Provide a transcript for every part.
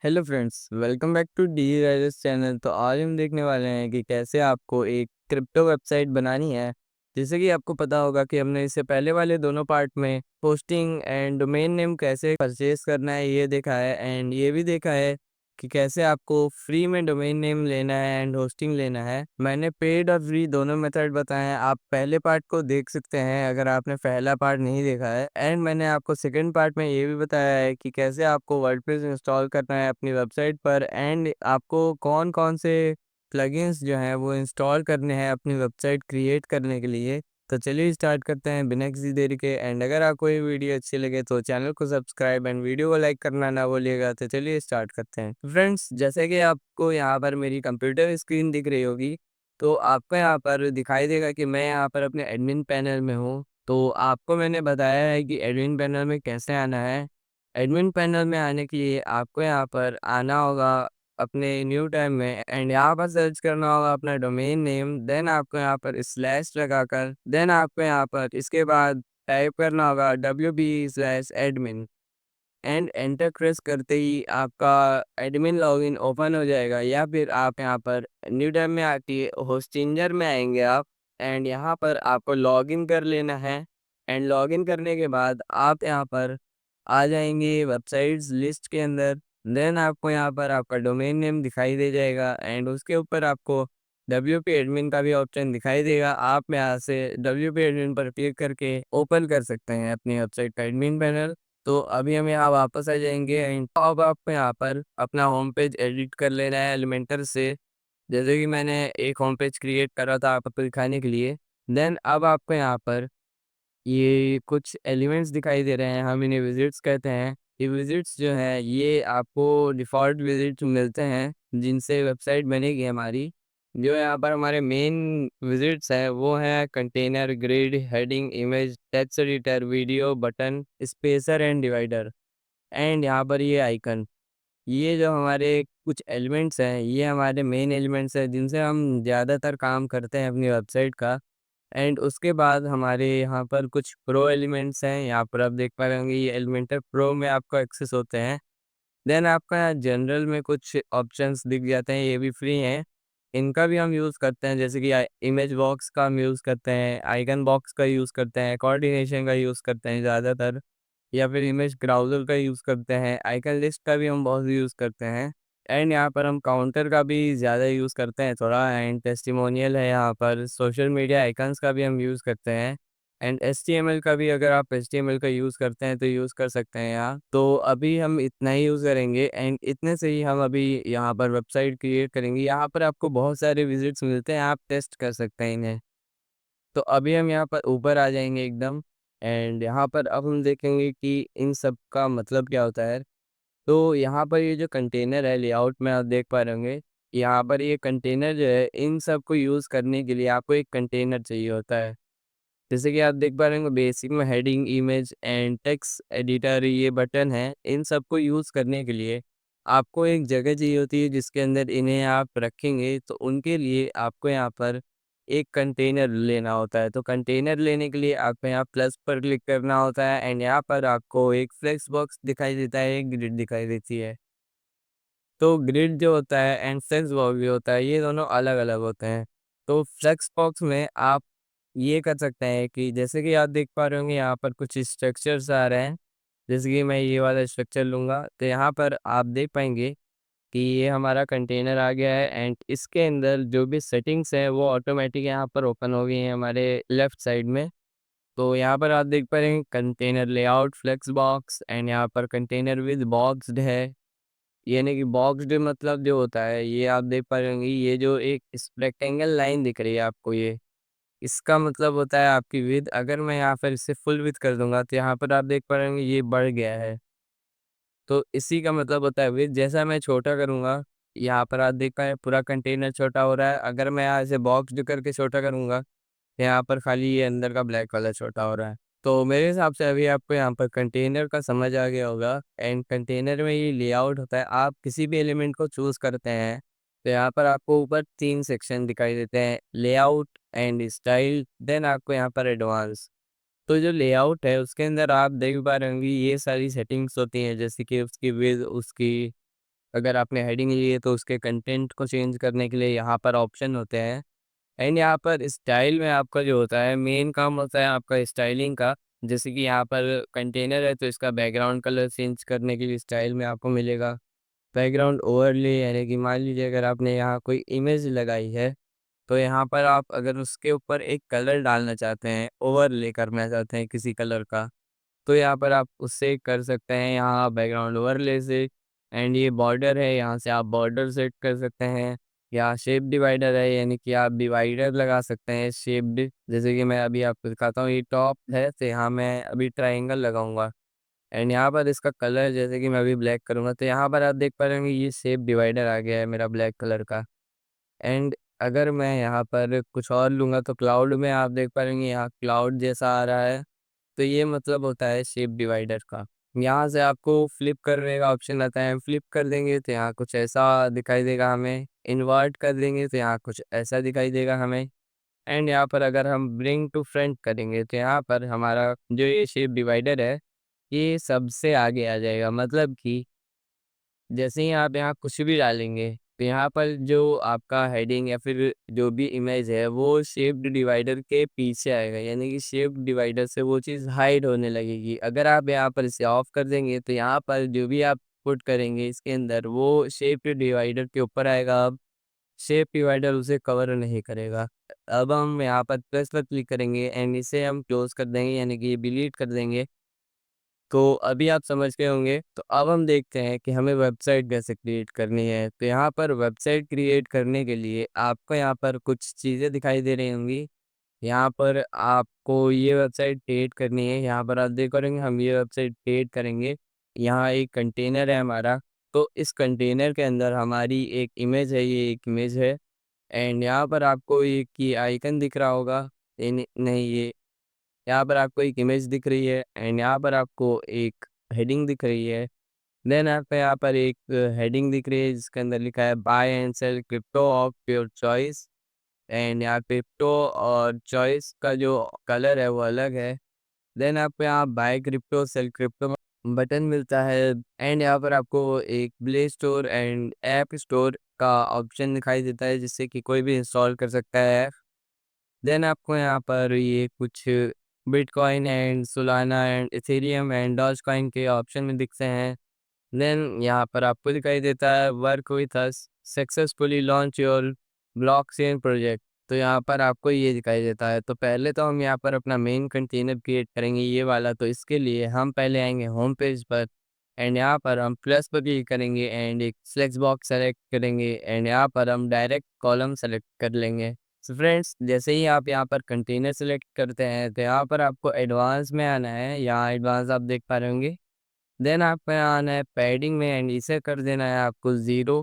Hello friends, welcome back to the riders channel. तो आज हम देखने वाले हैं कि कैसे आपको एक क्रिप्टो वेबसाइट बनानी है। जैसे कि आपको पता होगा कि हमने इससे पहले वाले दोनों पार्ट में होस्टिंग एंड डोमेन नेम कैसे परचेज करना है ये देखा है, एंड ये भी देखा है कि कैसे आपको फ्री में डोमेन नेम लेना है एंड होस्टिंग लेना है। मैंने पेड और फ्री दोनों मेथड बताए हैं, आप पहले पार्ट को देख सकते हैं अगर आपने पहला पार्ट नहीं देखा है। एंड मैंने आपको सेकंड पार्ट में ये भी बताया है कि कैसे आपको वर्डप्रेस इंस्टॉल करना है अपनी वेबसाइट पर, एंड आपको कौन कौन से प्लगइन्स जो हैं वो इंस्टॉल करने हैं अपनी वेबसाइट क्रिएट करने के लिए। तो चलिए स्टार्ट करते हैं बिना किसी देरी के। एंड अगर आपको ये वीडियो अच्छी लगे तो चैनल को सब्सक्राइब एंड वीडियो को लाइक करना ना भूलिएगा। तो चलिए स्टार्ट करते हैं फ्रेंड्स। जैसे कि आपको यहाँ पर मेरी कंप्यूटर स्क्रीन दिख रही होगी, तो आपको यहाँ पर दिखाई देगा कि मैं यहाँ पर अपने एडमिन पैनल में हूँ। तो आपको मैंने बताया है कि एडमिन पैनल में कैसे आना है। एडमिन पैनल में आने के लिए आपको यहाँ पर आना होगा अपने न्यू टैब में, एंड यहाँ पर सर्च करना होगा अपना डोमेन नेम। देन आपको यहाँ पर स्लैश लगाकर देन आपको यहाँ पर इसके बाद टाइप करना होगा wp/admin, एंड एंटर प्रेस करते ही आपका एडमिन लॉगिन ओपन हो जाएगा। या फिर आप यहाँ पर न्यू टैब में आके होस्टिंजर में आएंगे आप, एंड यहाँ पर आपको लॉगिन कर लेना है। एंड लॉगिन करने के बाद आप यहाँ पर आ जाएंगे वेबसाइट्स लिस्ट के अंदर। देन आपको यहाँ पर आपका डोमेन नेम दिखाई दे जाएगा, एंड उसके ऊपर आपको WP एडमिन का भी ऑप्शन दिखाई देगा। आप यहाँ से WP एडमिन पर क्लिक करके ओपन कर सकते हैं अपनी वेबसाइट का एडमिन पैनल। तो अभी हम यहाँ वापस आ जाएंगे, एंड अब आपको यहाँ पर अपना होम पेज एडिट कर लेना है एलिमेंटर से। जैसे कि मैंने एक होम पेज क्रिएट करा था आपको दिखाने के लिए। देन अब आपको यहाँ पर ये कुछ एलिमेंट्स दिखाई दे रहे हैं, हम इन्हें विजिट्स कहते हैं। ये विजिट्स जो हैं ये आपको डिफ़ॉल्ट विजिट्स मिलते हैं जिनसे वेबसाइट बनेगी हमारी। जो यहाँ पर हमारे मेन विजिट्स हैं वो हैं container, grid, heading, image, text editor, video, button, spacer and divider, and यहाँ पर ये आइकन। ये जो हमारे कुछ एलिमेंट्स हैं ये हमारे मेन एलिमेंट्स हैं जिनसे हम ज़्यादातर काम करते हैं अपनी वेबसाइट का। एंड उसके बाद हमारे यहाँ पर कुछ प्रो एलिमेंट्स हैं, यहाँ पर आप देख पा रहे होंगे ये एलिमेंटर प्रो में आपको एक्सेस होते हैं। देन आपका यहाँ जनरल में कुछ ऑप्शंस दिख जाते हैं, ये भी फ्री हैं, इनका भी हम यूज़ करते हैं। जैसे कि इमेज बॉक्स का हम यूज़ करते हैं, आइकन बॉक्स का यूज़ करते हैं, कोऑर्डिनेशन का यूज़ करते हैं ज़्यादातर, या फिर इमेज ब्राउज़र का यूज़ करते हैं, आइकन लिस्ट का भी हम बहुत यूज़ करते हैं। एंड यहाँ पर हम काउंटर का भी ज़्यादा यूज़ करते हैं थोड़ा, एंड टेस्टिमोनियल है यहाँ पर, सोशल मीडिया आइकन्स का भी हम यूज़ करते हैं। एंड HTML का भी, अगर आप HTML का यूज़ करते हैं तो यूज़ कर सकते हैं यहाँ। तो अभी हम इतना ही यूज़ करेंगे, एंड इतने से ही हम अभी यहाँ पर वेबसाइट क्रिएट करेंगे। यहाँ पर आपको बहुत सारे विजिट्स मिलते हैं, आप टेस्ट कर सकते हैं इन्हें। तो अभी हम यहाँ पर ऊपर आ जाएंगे एकदम, एंड यहाँ पर अब हम देखेंगे कि इन सब का मतलब क्या होता है। तो यहाँ पर ये जो कंटेनर है लेआउट में आप देख पा रहे होंगे, यहाँ पर ये कंटेनर जो है इन सब को यूज़ करने के लिए आपको एक कंटेनर चाहिए होता है। जैसे कि आप देख पा रहे होंगे बेसिक में heading, image and text editor ये बटन है, इन सब को यूज़ करने के लिए आपको एक जगह चाहिए होती है जिसके अंदर इन्हें आप रखेंगे। तो उनके लिए आपको यहाँ पर एक कंटेनर लेना होता है। तो कंटेनर लेने के लिए आपको यहाँ प्लस पर क्लिक करना होता है, एंड यहाँ पर आपको एक फ्लेक्स बॉक्स दिखाई देता है, एक ग्रिड दिखाई देती है। तो ग्रिड जो होता है एंड फ्लेक्स बॉक्स जो होता है ये दोनों अलग अलग होते हैं। तो फ्लेक्स बॉक्स में आप ये कर सकते हैं कि जैसे कि आप देख पा रहे होंगे यहाँ पर कुछ स्ट्रक्चर्स आ रहे हैं। जैसे कि मैं ये वाला स्ट्रक्चर लूँगा तो यहाँ पर आप देख पाएंगे कि ये हमारा कंटेनर आ गया है, एंड इसके अंदर जो भी सेटिंग्स है वो ऑटोमेटिक यहाँ पर ओपन हो गई हैं हमारे लेफ्ट साइड में। तो यहाँ पर आप देख पा रहे हैं container layout, flex box, and यहाँ पर कंटेनर विद बॉक्स्ड है। यानी कि बॉक्स्ड मतलब जो होता है ये आप देख पा रहे होंगे, ये जो एक रेक्टेंगल लाइन दिख रही है आपको, ये इसका मतलब होता है आपकी विड्थ। अगर मैं यहाँ पर इसे फुल विड्थ कर दूंगा तो यहाँ पर आप देख पा रहे होंगे ये बढ़ गया है। तो इसी का मतलब होता है विड्थ। जैसा मैं छोटा करूँगा, यहाँ पर आप देख पाए पूरा कंटेनर छोटा हो रहा है। अगर मैं यहाँ से बॉक्स करके छोटा करूँगा, यहाँ पर खाली ये अंदर का ब्लैक वाला छोटा हो रहा है। तो मेरे हिसाब से अभी आपको यहाँ पर कंटेनर का समझ आ गया होगा। एंड कंटेनर में ये लेआउट होता है, आप किसी भी एलिमेंट को चूज़ करते हैं तो यहाँ पर आपको ऊपर 3 सेक्शन दिखाई देते हैं, लेआउट एंड स्टाइल, देन आपको यहाँ पर एडवांस। तो जो लेआउट है उसके अंदर आप देख पा रहे होंगे ये सारी सेटिंग्स होती हैं, जैसे कि उसकी विड्थ, उसकी अगर आपने हेडिंग ली है तो उसके कंटेंट को चेंज करने के लिए यहाँ पर ऑप्शन होते हैं। एंड यहाँ पर स्टाइल में आपका जो होता है मेन काम होता है आपका स्टाइलिंग का। जैसे कि यहाँ पर कंटेनर है तो इसका बैकग्राउंड कलर चेंज करने के लिए स्टाइल में आपको मिलेगा बैकग्राउंड ओवरले, यानी कि मान लीजिए अगर आपने यहाँ कोई इमेज लगाई है तो यहाँ पर आप अगर उसके ऊपर एक कलर डालना चाहते हैं, ओवरले करना चाहते हैं किसी कलर का, तो यहाँ पर आप उससे कर सकते हैं यहाँ बैकग्राउंड ओवरले से। एंड ये बॉर्डर है, यहाँ से आप बॉर्डर सेट कर सकते हैं। या शेप डिवाइडर है, यानी कि आप डिवाइडर लगा सकते हैं शेप्ड। जैसे कि मैं अभी आपको दिखाता हूँ, ये टॉप है तो यहाँ मैं अभी ट्राइंगल लगाऊंगा। एंड यहाँ पर इसका कलर जैसे कि मैं अभी ब्लैक करूँगा तो यहाँ पर आप देख पा रहे होंगे ये शेप डिवाइडर आ गया है मेरा ब्लैक कलर का। एंड अगर मैं यहाँ पर कुछ और लूँगा तो क्लाउड में आप देख पाएंगे यहाँ क्लाउड जैसा आ रहा है। तो ये मतलब होता है शेप डिवाइडर का। यहाँ से आपको फ्लिप करने का ऑप्शन आता है, फ्लिप कर देंगे तो यहाँ कुछ ऐसा दिखाई देगा हमें। इन्वर्ट कर देंगे तो यहाँ कुछ ऐसा दिखाई देगा हमें। एंड यहाँ पर अगर हम ब्रिंग टू फ्रंट करेंगे तो यहाँ पर हमारा जो ये शेप डिवाइडर है ये सबसे आगे आ जाएगा। मतलब कि जैसे ही आप यहाँ कुछ भी डालेंगे तो यहाँ पर जो आपका हेडिंग या फिर जो भी इमेज है वो शेप्ड डिवाइडर के पीछे आएगा, यानी कि शेप्ड डिवाइडर से वो चीज़ हाइड होने लगेगी। अगर आप यहाँ पर इसे ऑफ कर देंगे तो यहाँ पर जो भी आप पुट करेंगे इसके अंदर वो शेप्ड डिवाइडर के ऊपर आएगा। अब शेप डिवाइडर उसे कवर नहीं करेगा। अब हम यहाँ पर प्लस पर क्लिक करेंगे एंड इसे हम क्लोज कर देंगे, यानी कि डिलीट कर देंगे। तो अभी आप समझ गए होंगे। तो अब हम देखते हैं कि हमें वेबसाइट कैसे क्रिएट करनी है। तो यहाँ पर वेबसाइट क्रिएट करने के लिए आपको यहाँ पर कुछ चीज़ें दिखाई दे रही होंगी। यहाँ पर आपको ये वेबसाइट क्रिएट करनी है। यहाँ पर आप देख करेंगे हम ये वेबसाइट क्रिएट करेंगे। यहाँ एक कंटेनर है हमारा, तो इस कंटेनर के अंदर हमारी एक इमेज है, ये एक इमेज है। एंड यहाँ पर आपको एक की आइकन दिख रहा होगा। नहीं, ये यहाँ पर आपको एक इमेज दिख रही है एंड यहाँ पर आपको एक हेडिंग दिख रही है। देन आपको यहाँ पर एक हेडिंग दिख रही है जिसके अंदर लिखा है buy and sell crypto of your choice. And यहाँ क्रिप्टो और चॉइस का जो कलर है वो अलग है। देन आपको यहाँ buy crypto sell crypto button मिलता है। एंड यहाँ पर आपको एक Play Store and App Store का ऑप्शन दिखाई देता है जिससे कि कोई भी इंस्टॉल कर सकता है। देन आपको यहाँ पर ये कुछ bitcoin and Solana and Ethereum and Dogecoin के ऑप्शन में दिखते हैं। देन यहाँ पर आपको दिखाई देता है work with us successfully launch your blockchain project. तो यहाँ पर आपको ये दिखाई देता है। तो पहले तो हम यहाँ पर अपना मेन कंटेनर क्रिएट करेंगे ये वाला। तो इसके लिए हम पहले आएंगे होम पेज पर एंड यहाँ पर हम प्लस पर क्लिक करेंगे एंड एक फ्लेक्स बॉक्स सेलेक्ट करेंगे एंड यहाँ पर हम डायरेक्ट कॉलम सेलेक्ट कर लेंगे। सो फ्रेंड्स, जैसे ही आप यहाँ पर कंटेनर सेलेक्ट करते हैं तो यहाँ पर आपको एडवांस में आना है। यहाँ एडवांस आप देख पा रहे होंगे। देन आपको यहाँ आना है पैडिंग में एंड इसे कर देना है आपको 0।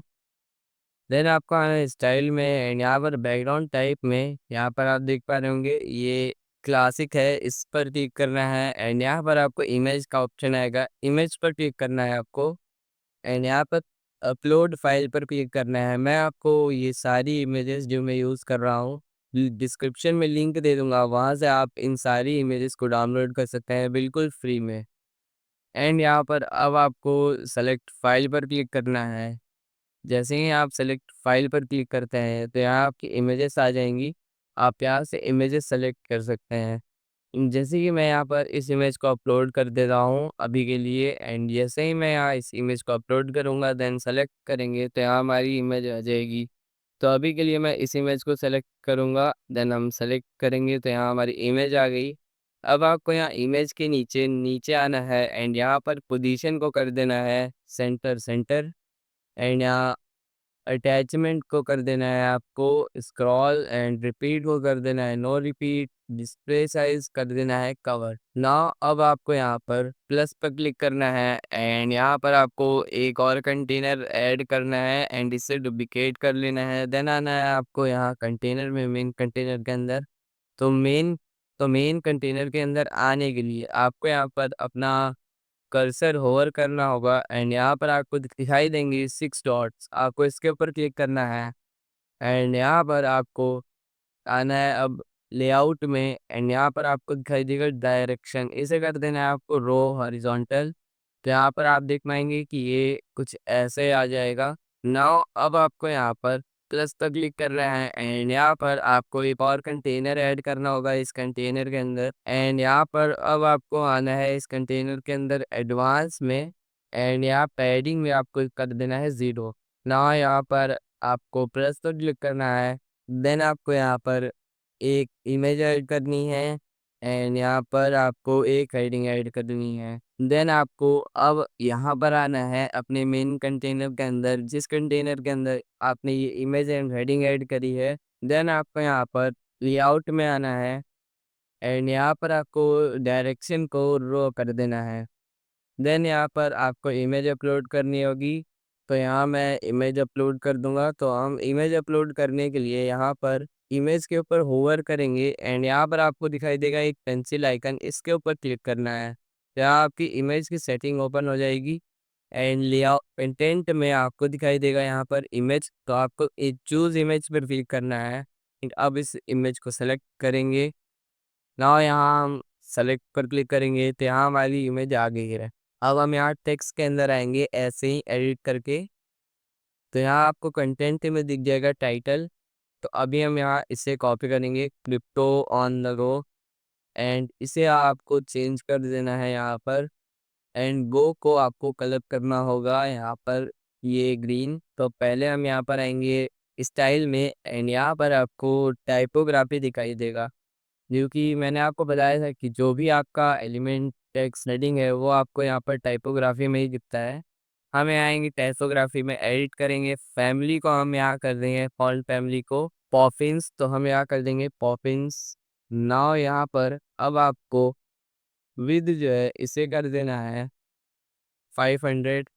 देन आपको आना है स्टाइल में एंड यहाँ पर बैकग्राउंड टाइप में यहाँ पर आप देख पा रहे होंगे ये क्लासिक है, इस पर क्लिक करना है। एंड यहाँ पर आपको इमेज का ऑप्शन आएगा, इमेज पर क्लिक करना है आपको। एंड यहाँ पर अपलोड फाइल पर क्लिक करना है। मैं आपको ये सारी इमेजेस जो मैं यूज़ कर रहा हूँ डिस्क्रिप्शन में लिंक दे दूंगा, वहाँ से आप इन सारी इमेजेस को डाउनलोड कर सकते हैं बिल्कुल फ्री में। एंड यहाँ पर अब आपको सेलेक्ट फाइल पर क्लिक करना है। जैसे ही आप सेलेक्ट फाइल पर क्लिक करते हैं तो यहाँ आपकी इमेजेस आ जाएंगी। आप यहाँ से इमेजेस सेलेक्ट कर सकते हैं। जैसे कि मैं यहाँ पर इस इमेज को अपलोड कर दे रहा हूँ अभी के लिए। एंड जैसे ही मैं यहाँ इस इमेज को अपलोड करूँगा देन सेलेक्ट करेंगे तो यहाँ हमारी इमेज आ जाएगी। तो अभी के लिए मैं इस इमेज को सेलेक्ट करूँगा, देन हम सेलेक्ट करेंगे तो यहाँ हमारी इमेज आ गई। अब आपको यहाँ इमेज के नीचे नीचे आना है एंड यहाँ पर पोजीशन को कर देना है सेंटर सेंटर। एंड यहाँ अटैचमेंट को कर देना है आपको स्क्रॉल एंड रिपीट को कर देना है नो रिपीट। डिस्प्ले साइज कर देना है कवर नाउ। अब आपको यहाँ पर प्लस पर क्लिक करना है एंड यहाँ पर आपको एक और कंटेनर ऐड करना है एंड इसे डुप्लीकेट कर लेना है। देन आना है आपको यहाँ कंटेनर में मेन कंटेनर के अंदर। तो मेन कंटेनर के अंदर आने के लिए आपको यहाँ पर अपना कर्सर होवर करना होगा एंड यहाँ पर आपको दिखाई देंगी 6 डॉट्स, आपको इसके ऊपर क्लिक करना है। एंड यहाँ पर आपको आना है अब लेआउट में एंड यहाँ पर आपको दिखाई देगा डायरेक्शन, इसे कर देना है आपको रो हॉरिजॉन्टल। तो यहाँ पर आप देख पाएंगे कि ये कुछ ऐसे आ जाएगा। नाउ अब आपको यहाँ पर प्लस पर क्लिक कर रहा है एंड यहाँ पर आपको एक और कंटेनर ऐड करना होगा इस कंटेनर के अंदर। एंड यहाँ पर अब आपको आना है इस कंटेनर के अंदर एडवांस में एंड यहाँ पैडिंग में आपको कर देना है 0। ना यहाँ पर आपको प्लस पर क्लिक करना है। देन आपको यहाँ पर एक इमेज ऐड करनी है एंड यहाँ पर आपको एक हेडिंग ऐड करनी है। देन आपको अब यहाँ पर आना है अपने मेन कंटेनर के अंदर, जिस कंटेनर के अंदर आपने ये इमेज एंड हेडिंग ऐड करी है। देन आपको यहाँ पर लेआउट में आना है एंड यहाँ पर आपको डायरेक्शन को रो कर देना है। देन यहाँ पर आपको इमेज अपलोड करनी होगी, तो यहाँ मैं इमेज अपलोड कर दूंगा। तो हम इमेज अपलोड करने के लिए यहाँ पर इमेज के ऊपर होवर करेंगे एंड यहाँ पर आपको दिखाई देगा एक पेंसिल आइकन, इसके ऊपर क्लिक करना है। यहाँ आपकी इमेज की सेटिंग ओपन हो जाएगी एंड लेआउट कंटेंट में आपको दिखाई देगा यहाँ पर इमेज, तो आपको चूज इमेज पर क्लिक करना है। अब इस इमेज को सेलेक्ट करेंगे। ना यहाँ हम सेलेक्ट पर क्लिक करेंगे तो यहाँ हमारी इमेज आ गई है। अब हम यहाँ टेक्स्ट के अंदर आएंगे ऐसे ही एडिट करके, तो यहाँ आपको कंटेंट में दिख जाएगा टाइटल। तो अभी हम यहाँ इसे कॉपी करेंगे, crypto on the go, and इसे आपको चेंज कर देना है यहाँ पर। एंड गो को आपको कलर करना होगा यहाँ पर ये ग्रीन। तो पहले हम यहाँ पर आएंगे स्टाइल में एंड यहाँ पर आपको टाइपोग्राफी दिखाई देगा, क्योंकि मैंने आपको बताया था कि जो भी आपका एलिमेंट टेक्स्ट हेडिंग है वो आपको यहाँ पर टाइपोग्राफी में ही दिखता है। हम यहाँ आएंगे टाइपोग्राफी में एडिट करेंगे, फैमिली को हम यहाँ कर देंगे फॉन्ट फैमिली को पॉपिंस, तो हम यहाँ कर देंगे पॉपिंस। नाउ यहाँ पर अब आपको विद जो है इसे कर देना है 500।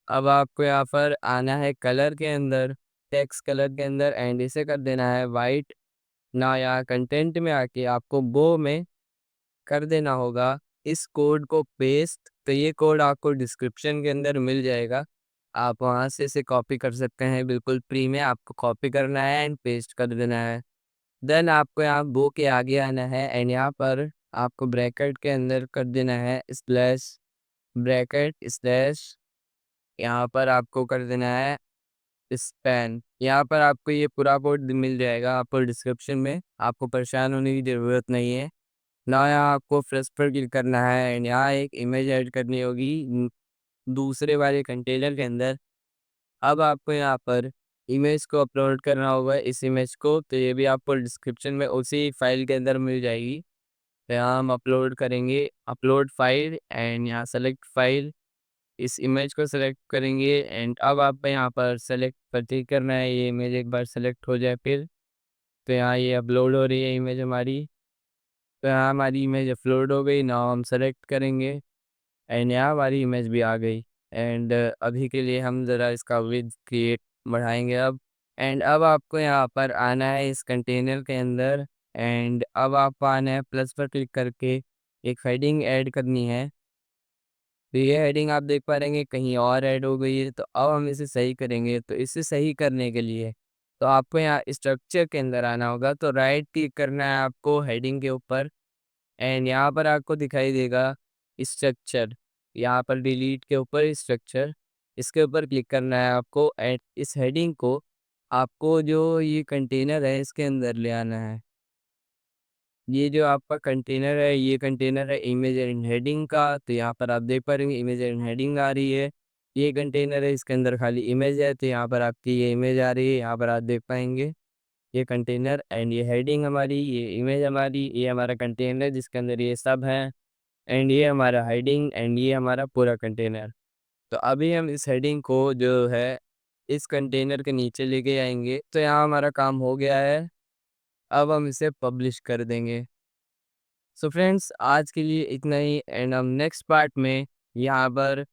अब आपको यहाँ पर आना है कलर के अंदर, टेक्स्ट कलर के अंदर, एंड इसे कर देना है वाइट। ना यहाँ कंटेंट में आके आपको बो में कर देना होगा इस कोड को पेस्ट। तो ये कोड आपको डिस्क्रिप्शन के अंदर मिल जाएगा, आप वहाँ से इसे कॉपी कर सकते हैं, बिल्कुल फ्री में आपको कॉपी करना है एंड पेस्ट कर देना है। देन आपको यहाँ बो के आगे आना है एंड यहाँ पर आपको ब्रैकेट के अंदर कर देना है स्लैश ब्रैकेट स्लैश, यहाँ पर आपको कर देना है स्पैन। यहाँ पर आपको ये पूरा कोड मिल जाएगा आपको डिस्क्रिप्शन में, आपको परेशान होने की ज़रूरत नहीं है। ना यहाँ आपको फ्रेश पर क्लिक करना है एंड यहाँ एक इमेज ऐड करनी होगी दूसरे वाले कंटेनर के अंदर। अब आपको यहाँ पर इमेज को अपलोड करना होगा इस इमेज को, तो ये भी आपको डिस्क्रिप्शन में उसी फाइल के अंदर मिल जाएगी। तो यहाँ हम अपलोड करेंगे अपलोड फाइल एंड यहाँ सेलेक्ट फाइल, इस इमेज को सेलेक्ट करेंगे एंड अब आप यहाँ पर सेलेक्ट पर क्लिक करना है। ये इमेज एक बार सेलेक्ट हो जाए फिर, तो यहाँ ये अपलोड हो रही है इमेज हमारी। तो यहाँ हमारी इमेज अपलोड हो गई। नाउ हम सेलेक्ट करेंगे एंड यहाँ हमारी इमेज भी आ गई। एंड अभी के लिए हम ज़रा इसका विड्थ क्रिएट बढ़ाएंगे अब। एंड अब आपको यहाँ पर आना है इस कंटेनर के अंदर एंड अब आपको आना है प्लस पर क्लिक करके एक हेडिंग ऐड करनी है। तो ये हेडिंग आप देख पा रहे हैं कहीं और ऐड हो गई है, तो अब हम इसे सही करेंगे। तो इसे सही करने के लिए तो आपको यहाँ स्ट्रक्चर के अंदर आना होगा, तो राइट क्लिक करना है आपको हेडिंग के ऊपर एंड यहाँ पर आपको दिखाई देगा स्ट्रक्चर, यहाँ पर डिलीट के ऊपर स्ट्रक्चर, इसके ऊपर क्लिक करना है आपको एंड इस हेडिंग को आपको जो ये कंटेनर है इसके अंदर ले आना है। ये जो आपका कंटेनर है ये कंटेनर है इमेज एंड हेडिंग का, तो यहाँ पर आप देख पा रहे हैं इमेज एंड हेडिंग आ रही है। ये कंटेनर है इसके अंदर खाली इमेज है, तो यहाँ पर आपकी ये इमेज आ रही है, यहाँ पर आप देख पाएंगे ये कंटेनर एंड ये हेडिंग हमारी, ये इमेज हमारी, ये हमारा कंटेनर है जिसके अंदर ये सब है एंड ये हमारा हेडिंग एंड ये हमारा पूरा कंटेनर। तो अभी हम इस हेडिंग को जो है इस कंटेनर के नीचे लेके आएंगे। तो यहाँ हमारा काम हो गया है, अब हम इसे पब्लिश कर देंगे। सो फ्रेंड्स आज के लिए इतना ही एंड हम नेक्स्ट पार्ट में यहाँ पर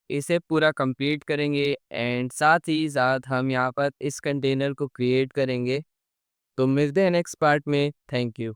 इसे पूरा कंप्लीट करेंगे एंड साथ ही साथ हम यहाँ पर इस कंटेनर को क्रिएट करेंगे। तो मिलते हैं नेक्स्ट पार्ट में। Thank you.